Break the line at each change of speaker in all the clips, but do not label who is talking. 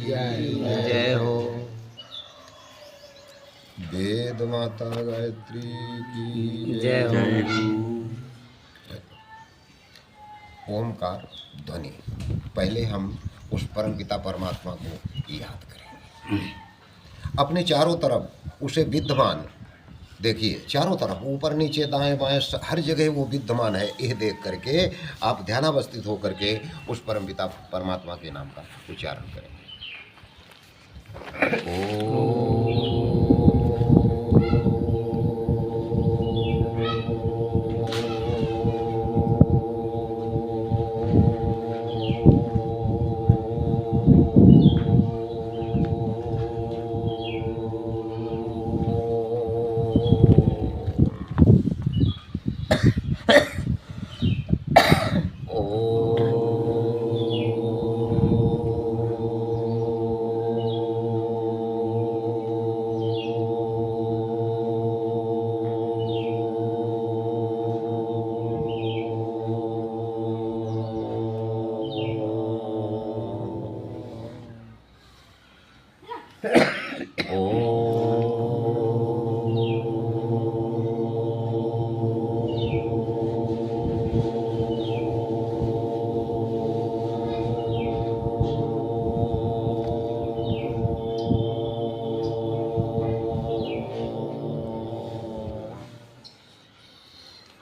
जय हो।
वेद माता गायत्री की
जय हो।
ओमकार ध्वनि। पहले हम उस परम पिता परमात्मा को याद करेंगे। अपने चारों तरफ उसे विद्यमान देखिए, चारों तरफ ऊपर नीचे दाएं बाएं हर जगह वो विद्यमान है। यह देख करके आप ध्यानावस्थित होकर के उस परम पिता परमात्मा के नाम का उच्चारण करेंगे।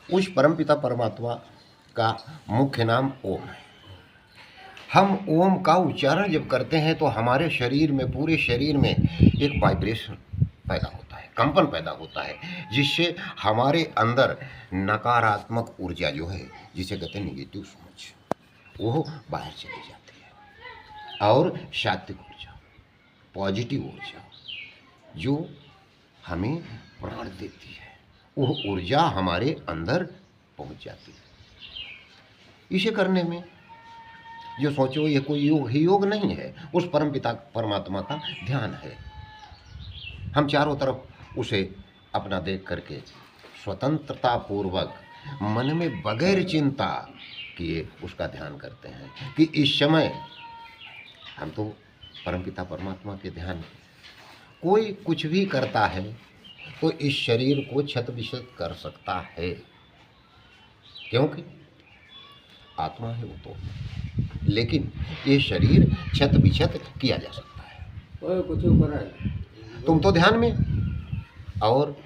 उस परमपिता परमात्मा का मुख्य नाम ओम है। हम ओम का उच्चारण जब करते हैं तो हमारे शरीर में, पूरे शरीर में एक वाइब्रेशन पैदा होता है, कंपन पैदा होता है, जिससे हमारे अंदर नकारात्मक ऊर्जा जो है, जिसे कहते हैं निगेटिव सोच, वो बाहर चली जाती है और सात्विक ऊर्जा, पॉजिटिव ऊर्जा जो हमें प्राण देती है, वो ऊर्जा हमारे अंदर पहुंच जाती है। इसे करने में जो सोचो ये कोई योग ही योग नहीं है, उस परम पिता परमात्मा का ध्यान है। हम चारों तरफ उसे अपना देख करके स्वतंत्रता पूर्वक मन में बगैर चिंता किए उसका ध्यान करते हैं कि इस समय हम तो परम पिता परमात्मा के ध्यान। कोई कुछ भी करता है तो इस शरीर को क्षत विक्षत कर सकता है, क्योंकि आत्मा है वो तो, लेकिन ये शरीर क्षत विक्षत किया जा सकता है।
कुछ करा है
तुम तो ध्यान में, और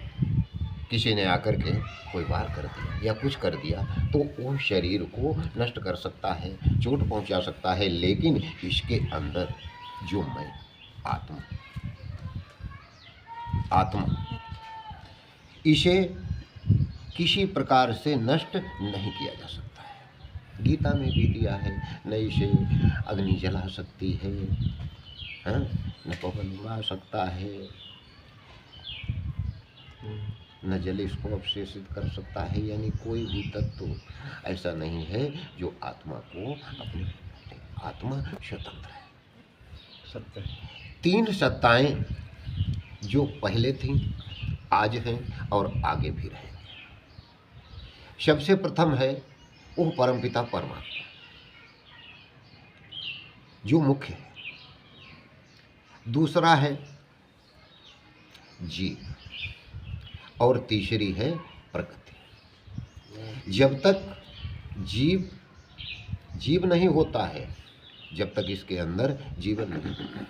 किसी ने आकर के कोई वार कर दिया या कुछ कर दिया तो वो शरीर को नष्ट कर सकता है, चोट पहुंचा सकता है, लेकिन इसके अंदर जो मैं आत्मा इसे किसी प्रकार से नष्ट नहीं किया जा सकता है। गीता में भी दिया है, न इसे अग्नि जला सकती है, न पवन उड़ा सकता है, न जल इसको अवशेषित कर सकता है। यानी कोई भी तत्व ऐसा नहीं है जो आत्मा को अपने, आत्मा स्वतंत्र है। सत्य तीन सत्ताएं जो पहले थीं, आज हैं और आगे भी रहेंगे। सबसे प्रथम है वो परमपिता परमात्मा जो मुख्य है। दूसरा है जीव, और तीसरी है प्रकृति। जब तक जीव नहीं होता है, जब तक इसके अंदर जीवन नहीं होता है,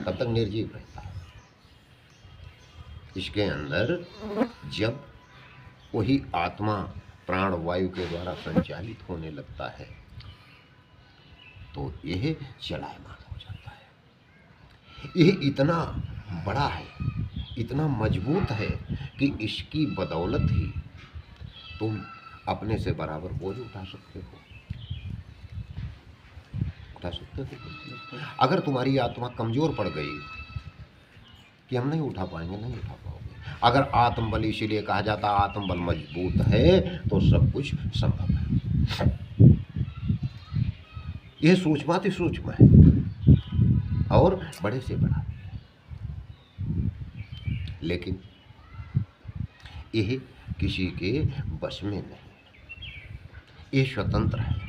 तब तक निर्जीव रहता है। इसके अंदर जब वही आत्मा प्राण वायु के द्वारा संचालित होने लगता है तो यह चलायमान हो जाता है। यह इतना बड़ा है, इतना मजबूत है कि इसकी बदौलत ही तुम अपने से बराबर बोझ उठा सकते हो। अगर तुम्हारी आत्मा कमजोर पड़ गई कि हम नहीं उठा पाएंगे, नहीं उठा पाओगे। अगर आत्मबल, इसीलिए कहा जाता आत्मबल मजबूत है तो सब कुछ संभव है। यह सूक्ष्माति सूक्ष्म है और बड़े से बड़ा, लेकिन यह किसी के बस में नहीं। ये स्वतंत्र है।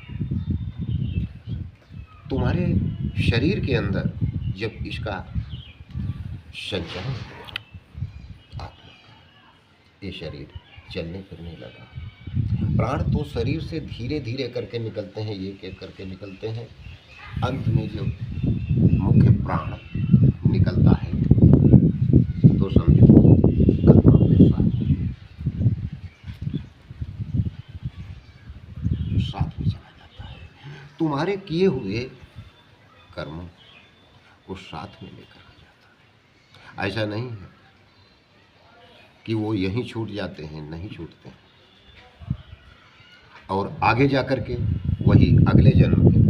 तुम्हारे शरीर के अंदर जब इसका संचरण हुआ आत्मा का, ये शरीर चलने फिरने लगा। प्राण तो शरीर से धीरे धीरे करके निकलते हैं, एक एक करके निकलते हैं। अंत में जब मुख्य प्राण निकलता है तो समझो कर्म अपने साथ में चला जाता है। तुम्हारे किए हुए कर्म को साथ में लेकर आ जाता है। ऐसा नहीं है कि वो यहीं छूट जाते हैं, नहीं छूटते हैं, और आगे जाकर के वही अगले जन्म में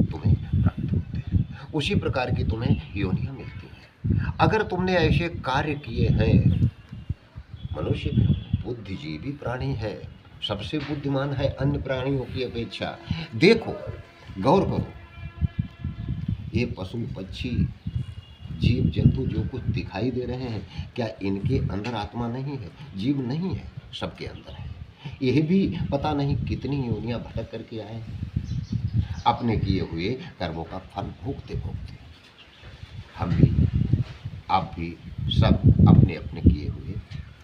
तुम्हें प्राप्त होते हैं। उसी प्रकार की तुम्हें योनियां मिलती हैं। अगर तुमने ऐसे कार्य किए हैं, मनुष्य बुद्धिजीवी प्राणी है, सबसे बुद्धिमान है अन्य प्राणियों की अपेक्षा। देखो, गौर करो, ये पशु पक्षी जीव जंतु जो कुछ दिखाई दे रहे हैं, क्या इनके अंदर आत्मा नहीं है, जीव नहीं है? सबके अंदर है। यह भी पता नहीं कितनी योनियां भटक करके आए हैं, अपने किए हुए कर्मों का फल भोगते भोगते। हम भी, आप भी, सब अपने अपने किए हुए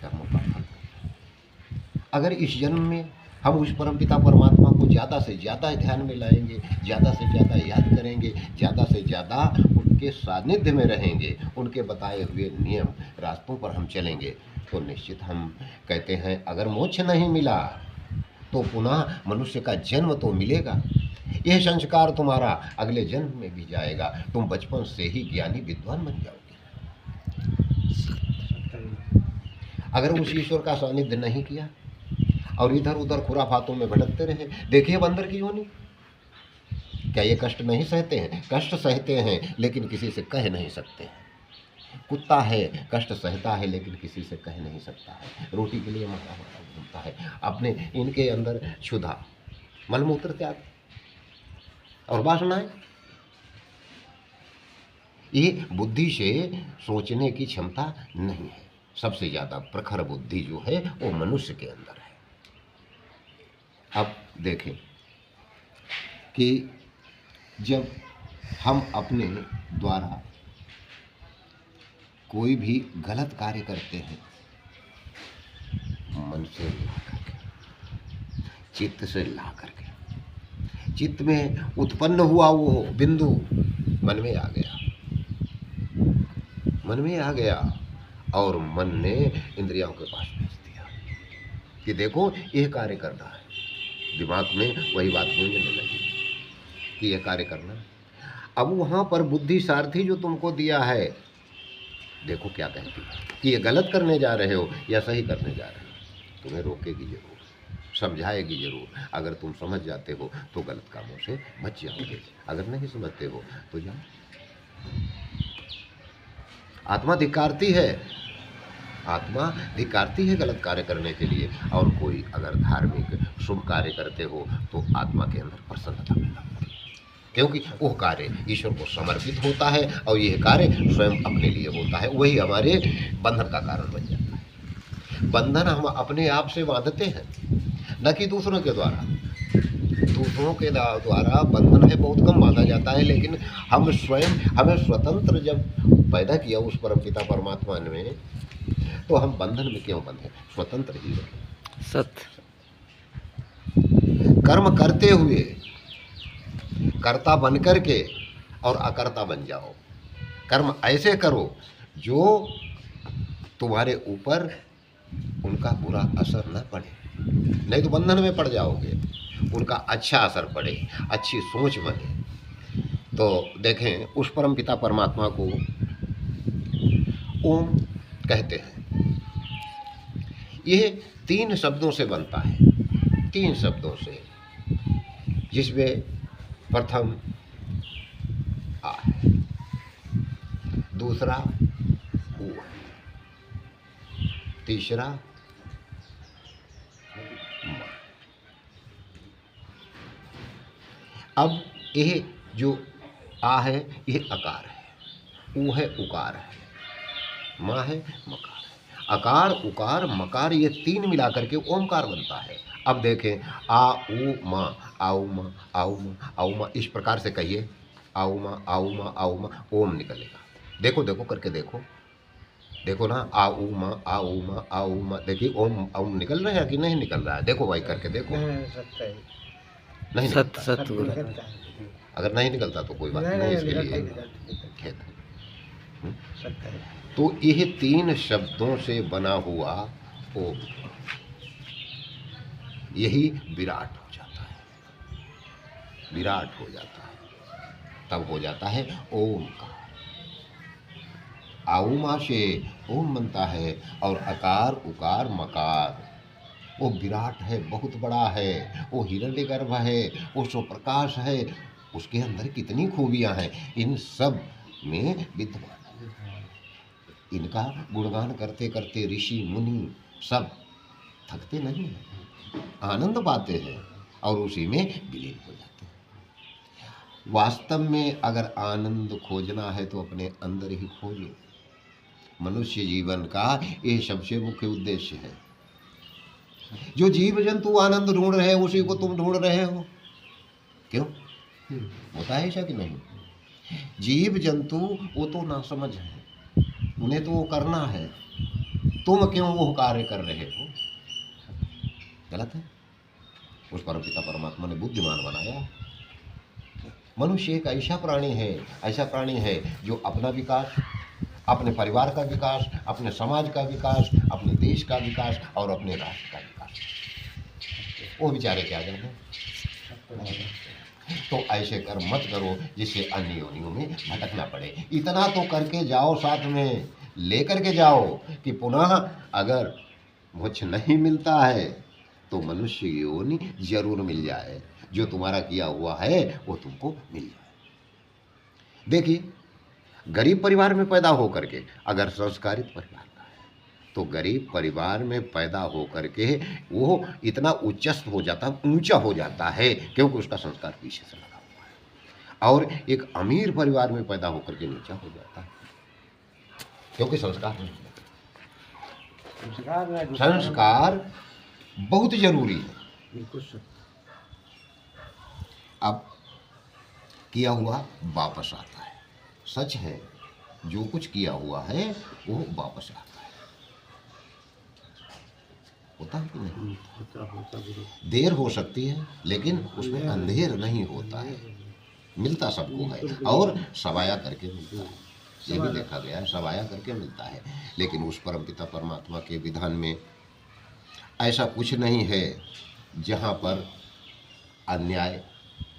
कर्मों का फल भोगते। अगर इस जन्म में हम उस परमपिता परमात्मा को ज़्यादा से ज़्यादा ध्यान में लाएंगे, ज़्यादा से ज़्यादा याद करेंगे, ज़्यादा से ज़्यादा उनके सानिध्य में रहेंगे, उनके बताए हुए नियम रास्तों पर हम चलेंगे, तो निश्चित हम कहते हैं अगर मोक्ष नहीं मिला तो पुनः मनुष्य का जन्म तो मिलेगा। यह संस्कार तुम्हारा अगले जन्म में भी जाएगा, तुम बचपन से ही ज्ञानी विद्वान बन जाओगे। अगर उस ईश्वर का सानिध्य नहीं किया और इधर उधर खुराफातों में भटकते रहे, देखिए बंदर की योनि, क्या ये कष्ट नहीं सहते हैं? कष्ट सहते हैं लेकिन किसी से कह नहीं सकते हैं। कुत्ता है, कष्ट सहता है लेकिन किसी से कह नहीं सकता है, रोटी के लिए मारा मारा घूमता है। अपने इनके अंदर क्षुधा, मलमूत्र त्याग और वासनाएं, ये बुद्धि से सोचने की क्षमता नहीं है। सबसे ज़्यादा प्रखर बुद्धि जो है वो मनुष्य के अंदर है। अब देखें कि जब हम अपने द्वारा कोई भी गलत कार्य करते हैं, मन से ला करके, चित्त से ला करके, चित्त में उत्पन्न हुआ वो बिंदु मन में आ गया, मन में आ गया और मन ने इंद्रियों के पास भेज दिया कि देखो यह कार्य करना है। दिमाग में वही बात गूंजने लगी कि यह कार्य करना है। अब वहाँ पर बुद्धि सारथी जो तुमको दिया है, देखो क्या कहती है कि ये गलत करने जा रहे हो या सही करने जा रहे हो। तुम्हें रोकेगी जरूर, समझाएगी जरूर। अगर तुम समझ जाते हो तो गलत कामों से बच जाओगे, अगर नहीं समझते हो तो जाओ। आत्मा धिक्कारती है, आत्मा धिक्कारती है गलत कार्य करने के लिए। और कोई अगर धार्मिक शुभ कार्य करते हो तो आत्मा के अंदर प्रसन्नता पैदा होती है, क्योंकि वो कार्य ईश्वर को समर्पित होता है और यह कार्य स्वयं अपने लिए होता है। वही हमारे बंधन का कारण बन जाता है। बंधन हम अपने आप से बांधते हैं, न कि दूसरों के द्वारा। दूसरों के द्वारा बंधन है बहुत कम बांधा जाता है, लेकिन हम स्वयं, हमें स्वतंत्र जब पैदा किया उस परमपिता परमात्मा ने, तो हम बंधन में क्यों बंधे? स्वतंत्र ही रहे।
सत्य।
कर्म करते हुए कर्ता बन करके और अकर्ता बन जाओ। कर्म ऐसे करो जो तुम्हारे ऊपर उनका बुरा असर न पड़े, नहीं तो बंधन में पड़ जाओगे। उनका अच्छा असर पड़े, अच्छी सोच बने। तो देखें, उस परम पिता परमात्मा को ओम कहते हैं। यह 3 शब्दों से बनता है, 3 शब्दों से, जिसमें प्रथम आ है, दूसरा ऊ है, तीसरा म। अब यह जो आ है यह अकार है, ऊ है उकार है, माँ है मकार है। अकार उकार मकार ये 3 मिलाकर के ओमकार बनता है। अब देखें, आ ऊ माँ, आओ माँ, आओ माँ, आओ माँ, इस प्रकार से कहिए। आउमा आउमा आउमा ओम निकलेगा। देखो देखो करके देखो, देखो ना, आउमा आउमा, देखिए ओम ओम निकल रहा है कि नहीं निकल रहा है? देखो भाई करके देखो। नहीं
सत
निकलता।
सत गुरु।
अगर नहीं निकलता तो कोई बात नहीं, इसके लिए खेद है। तो यह 3 शब्दों से बना हुआ ओम, यही विराट हो जाता है, विराट हो जाता है, तब हो जाता है ओमकार। आउमा से ओम बनता है, और अकार उकार मकार, वो विराट है, बहुत बड़ा है, वो हिरण्यगर्भ है, वो स्वप्रकाश है, उसके अंदर कितनी खूबियां हैं, इन सब में विद्यमान। इनका गुणगान करते करते ऋषि मुनि सब थकते नहीं हैं, आनंद पाते हैं और उसी में विलीन हो जाते हैं। वास्तव में अगर आनंद खोजना है तो अपने अंदर ही खोजो। मनुष्य जीवन का ये सबसे मुख्य उद्देश्य है। जो जीव जंतु आनंद ढूंढ रहे हैं उसी को तुम ढूंढ रहे हो, क्यों? होता है ऐसा कि नहीं? जीव जंतु वो तो नासमझ है, उन्हें तो वो करना है, तुम क्यों वो कार्य कर रहे हो? गलत है। उस परमपिता परमात्मा ने बुद्धिमान बनाया। मनुष्य एक ऐसा प्राणी है जो अपना विकास, अपने परिवार का विकास, अपने समाज का विकास, अपने देश का विकास और अपने राष्ट्र का विकास, वो बेचारे क्या जाने। तो ऐसे कर्म मत करो जिससे अन्य योनियों में भटकना पड़े। इतना तो करके जाओ, साथ में लेकर के जाओ कि पुनः अगर मोक्ष नहीं मिलता है तो मनुष्य योनि जरूर मिल जाए, जो तुम्हारा किया हुआ है वो तुमको मिल जाए। देखिए, गरीब परिवार में पैदा होकर के अगर संस्कारित परिवार का है तो गरीब परिवार में पैदा होकर के वो इतना उच्चस्थ हो जाता, ऊंचा हो जाता है, क्योंकि उसका संस्कार पीछे से लगा हुआ है। और एक अमीर परिवार में पैदा होकर के नीचा हो जाता है, क्योंकि संस्कार नहीं है। संस्कार बहुत जरूरी है। अब किया हुआ वापस आता है, सच है, जो कुछ किया हुआ है वो वापस आता है। होता है कि नहीं? देर हो सकती है लेकिन उसमें अंधेर नहीं होता है, मिलता सबको है, और सवाया करके मिलता है। ये भी देखा गया है, सवाया करके मिलता है। लेकिन उस परमपिता परमात्मा के विधान में ऐसा कुछ नहीं है जहाँ पर अन्याय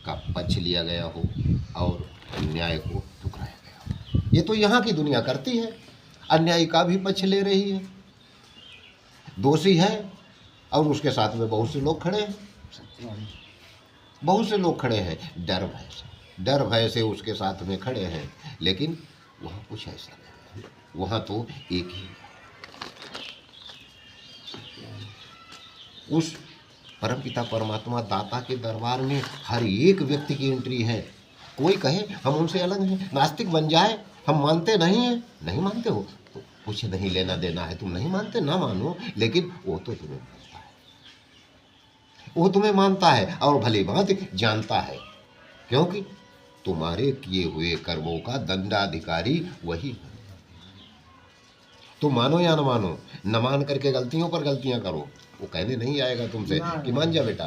का पक्ष लिया गया हो और अन्याय को ठुकराया गया हो। ये तो यहाँ की दुनिया करती है, अन्यायी का भी पक्ष ले रही है, दोषी है और उसके साथ में बहुत से लोग खड़े हैं, बहुत से लोग खड़े हैं, डर भय से उसके साथ में खड़े हैं। लेकिन वहाँ कुछ ऐसा नहीं है, वहाँ तो एक ही उस परमपिता परमात्मा दाता के दरबार में हर एक व्यक्ति की एंट्री है। कोई कहे हम उनसे अलग हैं, नास्तिक बन जाए, हम मानते नहीं हैं, नहीं मानते हो तो कुछ नहीं लेना देना है, तुम नहीं मानते ना मानो, लेकिन वो तो तुम्हें मानता है, वो तुम्हें मानता है और भली बात जानता है, क्योंकि तुम्हारे किए हुए कर्मों का दंडाधिकारी वही है। तुम मानो या न मानो, न मान करके गलतियों पर गलतियां करो, वो कहने नहीं आएगा तुमसे कि मान जा बेटा,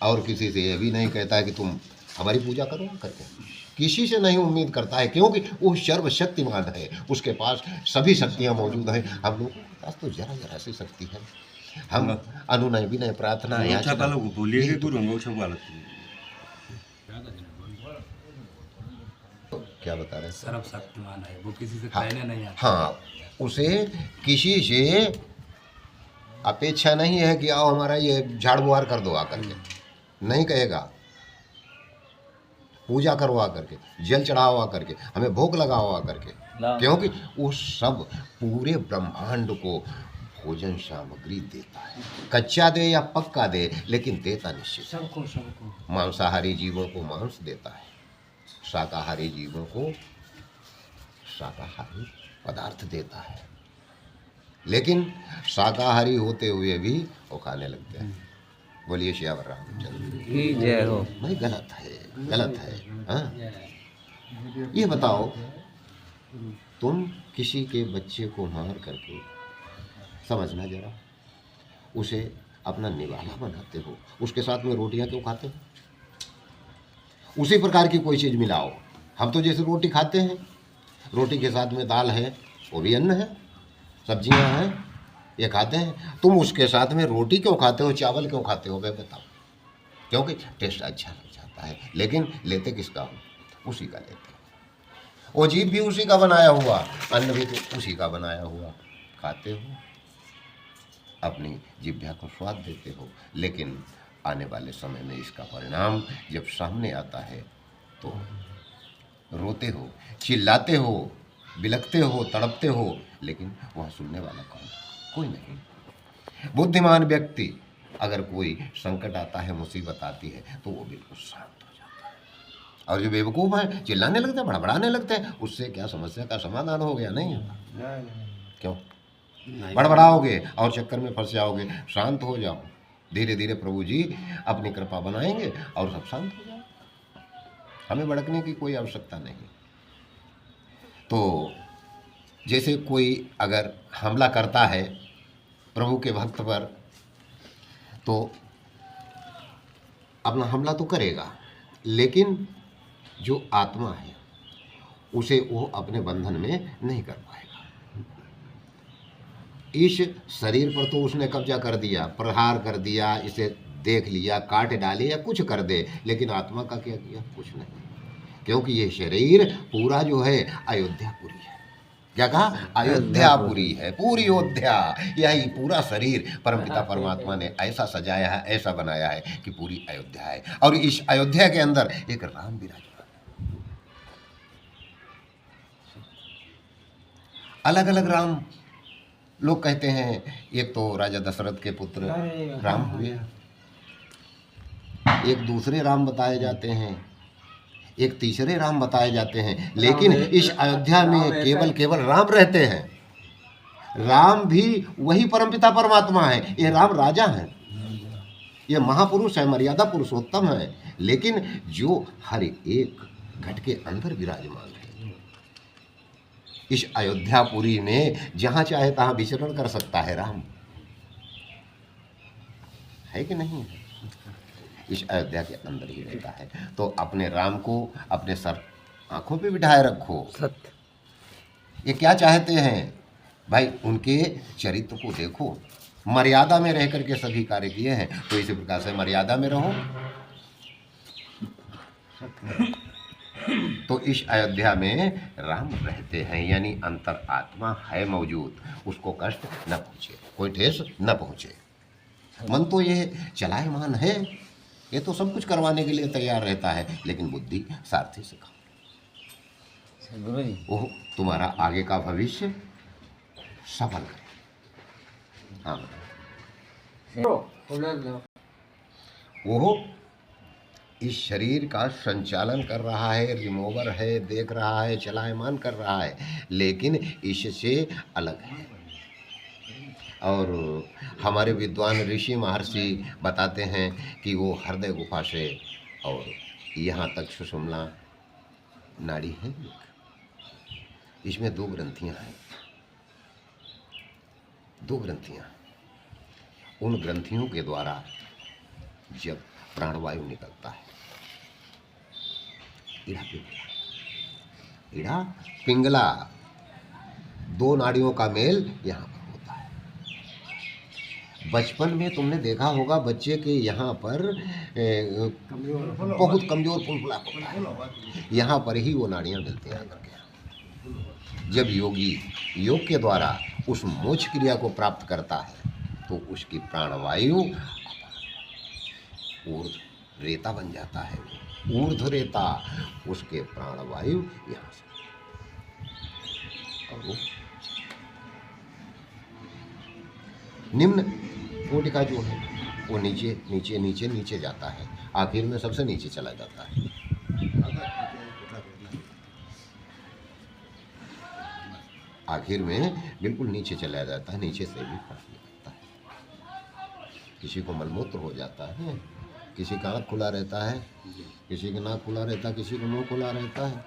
और किसी से यह भी नहीं कहता है कि तुम हमारी पूजा करो करके, किसी से नहीं उम्मीद करता है, क्योंकि वो सर्वशक्तिमान है, उसके पास सभी शक्तियां मौजूद हैं। हम लोगों के पास तो जरा जरा सी शक्ति है। हम अनुनय विनय प्रार्थना क्या बता रहे हैं?
सर्वशक्तिमान है, वो किसी से कहने नहीं आता।
हाँ, उसे किसी से अपेक्षा नहीं है कि आओ हमारा ये झाड़ बुहार कर दो आकर के, नहीं कहेगा। पूजा करवा करके, जल चढ़ावा करके, हमें भोग लगावा करके, क्योंकि वो सब पूरे ब्रह्मांड को भोजन सामग्री देता है, कच्चा दे या पक्का दे, लेकिन देता निश्चित सबको। मांसाहारी जीवों को मांस देता है, शाकाहारी जीवों को शाकाहारी पदार्थ देता है, लेकिन शाकाहारी होते हुए भी वो खाने लगते हैं। बोलिए श्यावर रामचंद्र
की जय हो।
नहीं, गलत है। गलत है। हाँ, ये बताओ, तुम किसी के बच्चे को मार करके, समझना जरा, उसे अपना निवाला बनाते हो, उसके साथ में रोटियां क्यों खाते हो? उसी प्रकार की कोई चीज़ मिलाओ। हम तो जैसे रोटी खाते हैं, रोटी के साथ में दाल है, वो भी अन्न है, सब्जियां हैं, ये खाते हैं। तुम उसके साथ में रोटी क्यों खाते हो, चावल क्यों खाते हो? भाई बताओ। क्योंकि टेस्ट अच्छा लग जाता है, लेकिन लेते किसका हो? उसी का लेते हो। वो जीभ भी उसी का बनाया हुआ, अन्न भी तो उसी का बनाया हुआ, खाते हो, अपनी जिह्वा को स्वाद देते हो। लेकिन आने वाले समय में इसका परिणाम जब सामने आता है तो रोते हो, चिल्लाते हो, बिलखते हो, तड़पते हो, लेकिन वहाँ सुनने वाला कौन? कोई नहीं। बुद्धिमान व्यक्ति, अगर कोई संकट आता है, मुसीबत आती है, तो वो बिल्कुल शांत हो जाता है। और जो बेवकूफ़ है, चिल्लाने लगते हैं, बड़बड़ाने लगते हैं, उससे क्या समस्या का समाधान हो गया? नहीं होता। क्यों? बड़बड़ाओगे और चक्कर में फंस जाओगे। शांत हो जाओ, धीरे धीरे प्रभु जी अपनी कृपा बनाएंगे और सब शांत हो जाए। हमें भड़कने की कोई आवश्यकता नहीं। तो जैसे कोई अगर हमला करता है प्रभु के भक्त पर, तो अपना हमला तो करेगा, लेकिन जो आत्मा है उसे वो अपने बंधन में नहीं कर पाएगा। इस शरीर पर तो उसने कब्जा कर दिया, प्रहार कर दिया, इसे देख लिया, काट डाले या कुछ कर दे, लेकिन आत्मा का क्या किया? कुछ नहीं। क्योंकि ये शरीर पूरा जो है अयोध्यापुरी है। क्या कहा? अयोध्यापुरी है, पूरी अयोध्या। यही पूरा शरीर परमपिता परमात्मा ने ऐसा सजाया है, ऐसा बनाया है कि पूरी अयोध्या है। और इस अयोध्या के अंदर एक राम विराजमान। अलग अलग राम लोग कहते हैं। एक तो राजा दशरथ के पुत्र राम हुए, एक दूसरे राम बताए जाते हैं, एक तीसरे राम बताए जाते हैं, लेकिन इस अयोध्या में केवल राम रहते हैं। राम भी वही परमपिता परमात्मा है। ये राम राजा हैं, ये महापुरुष है, मर्यादा पुरुषोत्तम है, लेकिन जो हर एक घट के अंदर विराजमान है। इस अयोध्यापुरी में जहां चाहे तहां विचरण कर सकता है राम, है कि नहीं? इस अयोध्या के अंदर ही रहता है। तो अपने राम को अपने सर आंखों पे बिठाए रखो। सत्य। ये क्या चाहते हैं भाई? उनके चरित्र को देखो, मर्यादा में रह करके सभी कार्य किए हैं, तो इसी प्रकार से मर्यादा में रहो। तो इस अयोध्या में राम रहते हैं, यानी अंतर आत्मा है मौजूद, उसको कष्ट न पहुँचे, कोई ठेस न पहुँचे। मन तो ये चलायमान है, ये तो सब कुछ करवाने के लिए तैयार रहता है, लेकिन बुद्धि सारथी से कम। वो तुम्हारा आगे का भविष्य सफल करे। हाँ, वो इस शरीर का संचालन कर रहा है, रिमूवर है, देख रहा है, चलायमान कर रहा है, लेकिन इससे अलग है। और हमारे विद्वान ऋषि महर्षि बताते हैं कि वो हृदय गुफा से और यहाँ तक सुषुम्ना नाड़ी है, इसमें 2 ग्रंथियाँ हैं, 2 ग्रंथियाँ। उन ग्रंथियों के द्वारा जब प्राणवायु निकलता है, इड़ा पिंगला 2 नाड़ियों का मेल यहाँ पर होता है। बचपन में तुमने देखा होगा बच्चे के यहाँ पर बहुत कमजोर फुलफुला होता है, यहाँ पर ही वो नाड़ियाँ मिलती हैं। जब योगी योग के द्वारा उस मोक्ष क्रिया को प्राप्त करता है, तो उसकी प्राणवायु ऊर्ध रेता बन जाता है। ऊर्ध्व रेता, उसके प्राणवायु यहाँ से, और वो निम्न कोटि का जो है वो नीचे नीचे नीचे नीचे जाता है, आखिर में सबसे नीचे चला जाता है। आखिर में बिल्कुल नीचे चला जाता है, नीचे से भी फर्क निकलता है। किसी को मलमूत्र हो जाता है, किसी का आँख खुला रहता है,
जी
किसी का नाक खुला रहता है, किसी का मुंह खुला रहता है,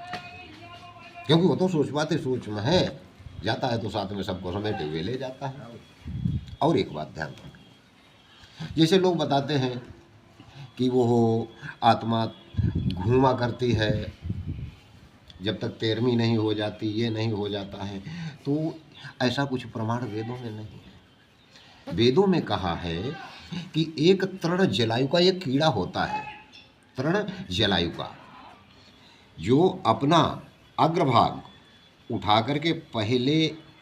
क्योंकि वो तो सूक्ष्माति सूक्ष्म है, जाता है तो साथ में सबको समेटे हुए ले जाता है। और एक बात ध्यान रखना, जैसे लोग बताते हैं कि वो आत्मा घूमा करती है जब तक 13वीं नहीं हो जाती, ये नहीं हो जाता है, तो ऐसा कुछ प्रमाण वेदों में नहीं है। वेदों में कहा है कि एक तृण जलायु का एक कीड़ा होता है, तृण जलायु का, जो अपना अग्रभाग उठा करके पहले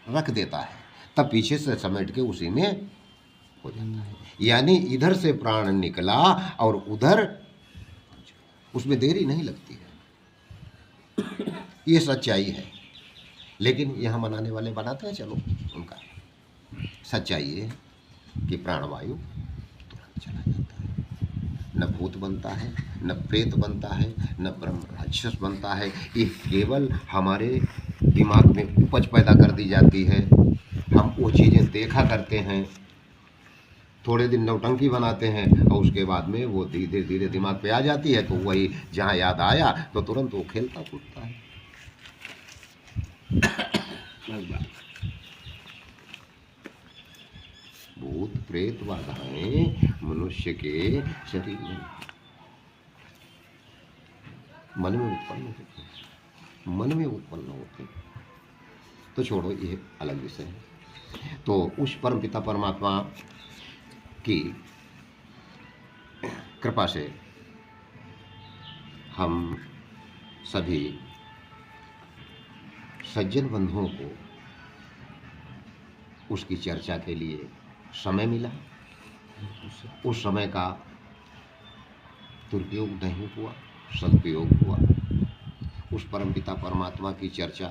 रख देता है, तब पीछे से समेट के उसी में हो जाता है। यानी इधर से प्राण निकला और उधर, उसमें देरी नहीं लगती है। ये सच्चाई है, लेकिन यहाँ मनाने वाले बनाते हैं, चलो उनका सच्चाई ये है कि प्राणवायु तुरंत चला जाता है, न भूत बनता है, न प्रेत बनता है, न ब्रह्म राक्षस बनता है। ये केवल हमारे दिमाग में उपज पैदा कर दी जाती है, हम वो चीज़ें देखा करते हैं, थोड़े दिन नौटंकी बनाते हैं और उसके बाद में वो धीरे धीरे दिमाग पे आ जाती है, तो वही जहाँ याद आया तो तुरंत वो खेलता कूदता है। भूत प्रेत बाधाएं मनुष्य के शरीर में मन में उत्पन्न होते हैं, मन में उत्पन्न होते हैं। तो छोड़ो, ये अलग विषय है। तो उस परमपिता परमात्मा की कृपा से हम सभी सज्जन बंधुओं को उसकी चर्चा के लिए समय मिला। उस समय का दुरुपयोग नहीं हुआ, सदुपयोग हुआ। उस परमपिता परमात्मा की चर्चा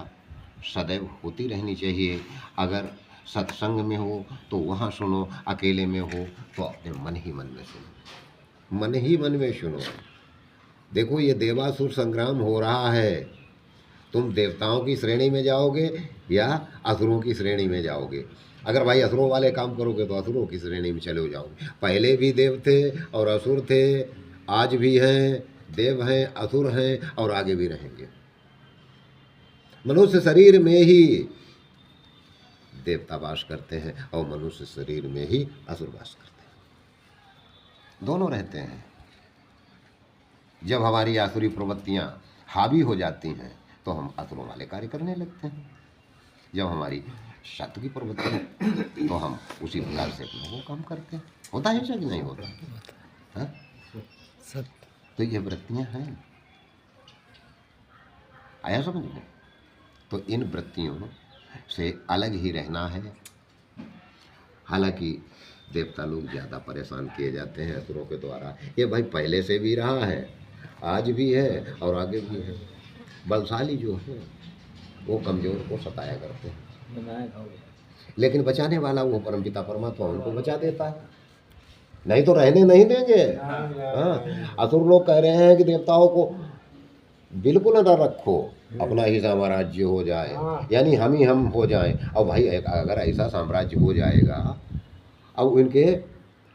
सदैव होती रहनी चाहिए। अगर सत्संग में हो तो वहाँ सुनो, अकेले में हो तो अपने मन ही मन में सुनो, मन ही मन में सुनो। देखो, ये देवासुर संग्राम हो रहा है, तुम देवताओं की श्रेणी में जाओगे या असुरों की श्रेणी में जाओगे। अगर भाई असुरों वाले काम करोगे तो असुरों की श्रेणी में चले जाओगे। पहले भी देव थे और असुर थे, आज भी हैं, देव हैं, असुर हैं और आगे भी रहेंगे। मनुष्य शरीर में ही देवता वास करते हैं और मनुष्य शरीर में ही असुर वास करते हैं, दोनों रहते हैं। जब हमारी आसुरी प्रवृत्तियां हावी हो जाती हैं तो हम असुरों वाले कार्य करने लगते हैं। जब हमारी सत्य की प्रवृत्ति तो हम उसी प्रकार से अपना वो काम करते हैं। होता है कि नहीं होता है? तो ये वृत्तियां हैं, आया समझ में? तो इन वृत्तियों से अलग ही रहना है। हालांकि देवता लोग ज़्यादा परेशान किए जाते हैं असुरों के द्वारा। ये भाई पहले से भी रहा है, आज भी है और आगे भी है। बलशाली जो है वो कमज़ोर को सताया करते हैं, लेकिन बचाने वाला वो परमपिता परमात्मा उनको बचा देता है, नहीं तो रहने नहीं देंगे। हाँ, असुर लोग कह रहे हैं कि देवताओं को बिल्कुल न रखो, अपना ही साम्राज्य हो जाए, यानी हम ही हम हो जाएं। और भाई अगर ऐसा साम्राज्य हो जाएगा, अब इनके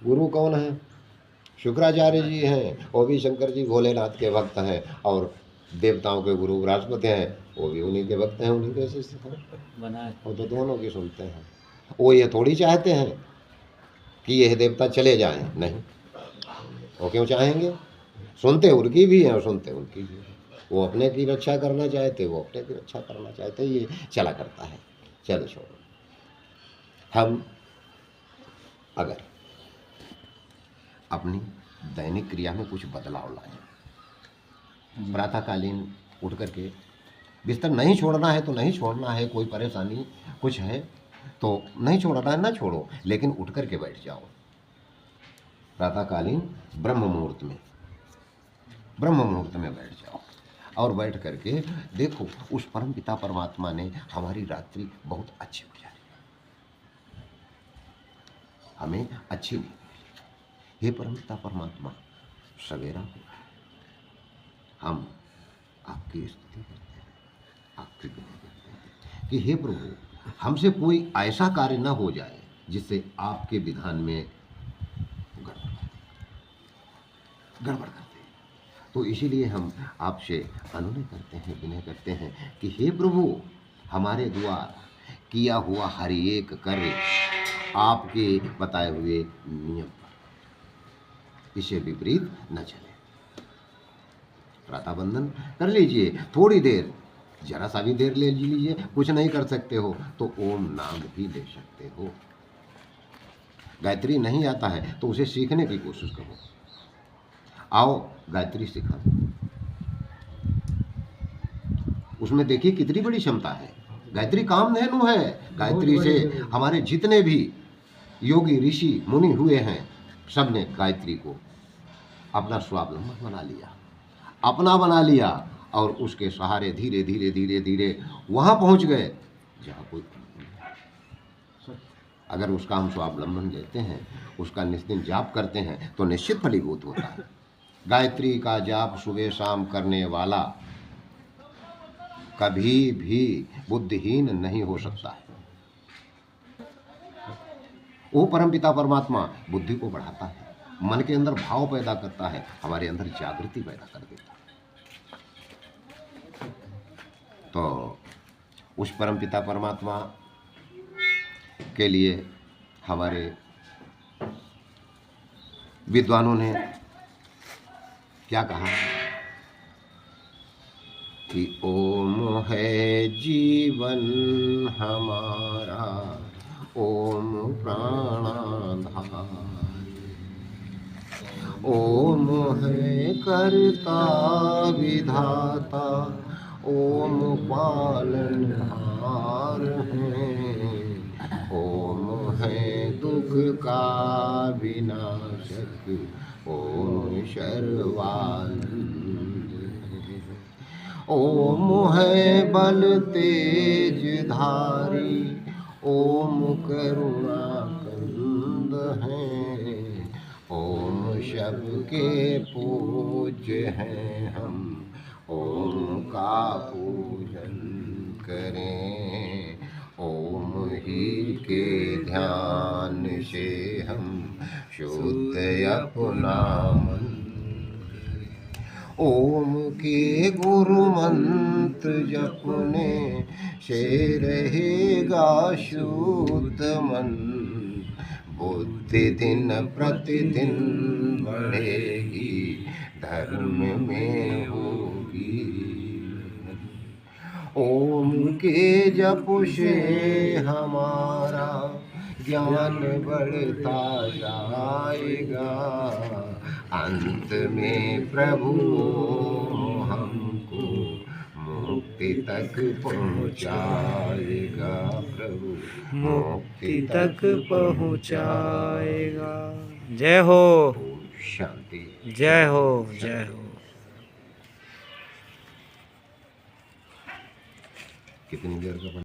गुरु कौन हैं? शुक्राचार्य जी हैं, वो भी शंकर जी भोलेनाथ के भक्त हैं, और देवताओं के गुरु बृहस्पति हैं, वो भी उन्हीं के भक्त हैं, उन्हीं के शिष्य हैं। वो तो दोनों की सुनते हैं। वो ये थोड़ी चाहते हैं कि ये देवता चले जाएं, नहीं, वो क्यों चाहेंगे? सुनते उनकी भी हैं और सुनते उनकी भी हैं। वो अपने की रक्षा करना चाहते, वो अपने की रक्षा करना चाहते, ये चला करता है। चलो छोड़ो, हम अगर अपनी दैनिक क्रिया में कुछ बदलाव लाएं, प्रातःकालीन उठ करके बिस्तर नहीं छोड़ना है तो नहीं छोड़ना है, कोई परेशानी कुछ है तो नहीं छोड़ना है, ना छोड़ो, लेकिन उठ करके बैठ जाओ प्रातःकालीन ब्रह्म मुहूर्त में बैठ जाओ और बैठ करके देखो उस परम पिता परमात्मा ने हमारी रात्रि बहुत अच्छी गुजारी, हमें अच्छी नींद मिली। हे परम पिता परमात्मा, सवेरा हो, हम आपकी स्तुति करते हैं, आपकी विनय करते हैं कि हे प्रभु, हमसे कोई ऐसा कार्य न हो जाए जिससे आपके विधान में गड़बड़ हो। गड़बड़ करते हैं। तो इसीलिए हम आपसे अनुनय करते हैं, विनय करते हैं कि हे प्रभु, हमारे द्वार किया हुआ हर एक कार्य आपके बताए हुए नियम पर, इससे विपरीत न चले। प्रातः वंदन कर लीजिए, थोड़ी देर, जरा सा भी देर ले लीजिए, कुछ नहीं कर सकते हो तो ओम नाम भी ले सकते हो। गायत्री नहीं आता है तो उसे सीखने की कोशिश करो। आओ गायत्री सिखा, उसमें देखिए कितनी बड़ी क्षमता है। गायत्री कामधेनु है। गायत्री से हमारे जितने भी योगी ऋषि मुनि हुए हैं, सबने गायत्री को अपना स्वावलंबन बना लिया, अपना बना लिया, और उसके सहारे धीरे धीरे धीरे धीरे वहां पहुंच गए जहां कोई। अगर उसका हम स्वावलंबन लेते हैं, उसका निस्दिन जाप करते हैं तो निश्चित फलीभूत होता है। गायत्री का जाप सुबह शाम करने वाला कभी भी बुद्धिहीन नहीं हो सकता है। वो परमपिता परमात्मा बुद्धि को बढ़ाता है, मन के अंदर भाव पैदा करता है, हमारे अंदर जागृति पैदा कर देता है। तो उस परमपिता परमात्मा के लिए हमारे विद्वानों ने क्या कहा कि ओम है जीवन हमारा, ओम प्राणाधार, ओम है कर्ता विधाता, ओम पालनहार है, ओम है दुख का विनाशक, ओम सर्वानंद है, ओम है बल तेज धारी, ओम करुणा कंद है, ओम सबके पूज्य हैं हम, ओम का पूजन करें, ओम ही के ध्यान से हम शुद्ध अपना मन करें। ओम के गुरु मंत्र जपने से रहेगा शुद्ध मन, बुद्धि दिन प्रतिदिन बढ़ेगी, धर्म में होगी। ओम के जप से हमारा ज्ञान बढ़ता जाएगा, अंत में प्रभु हमको मुक्ति तक पहुँचाएगा, प्रभु मुक्ति तक
पहुँचाएगा। जय हो।
शांति।
जय हो। जय हो।
कितनी देर का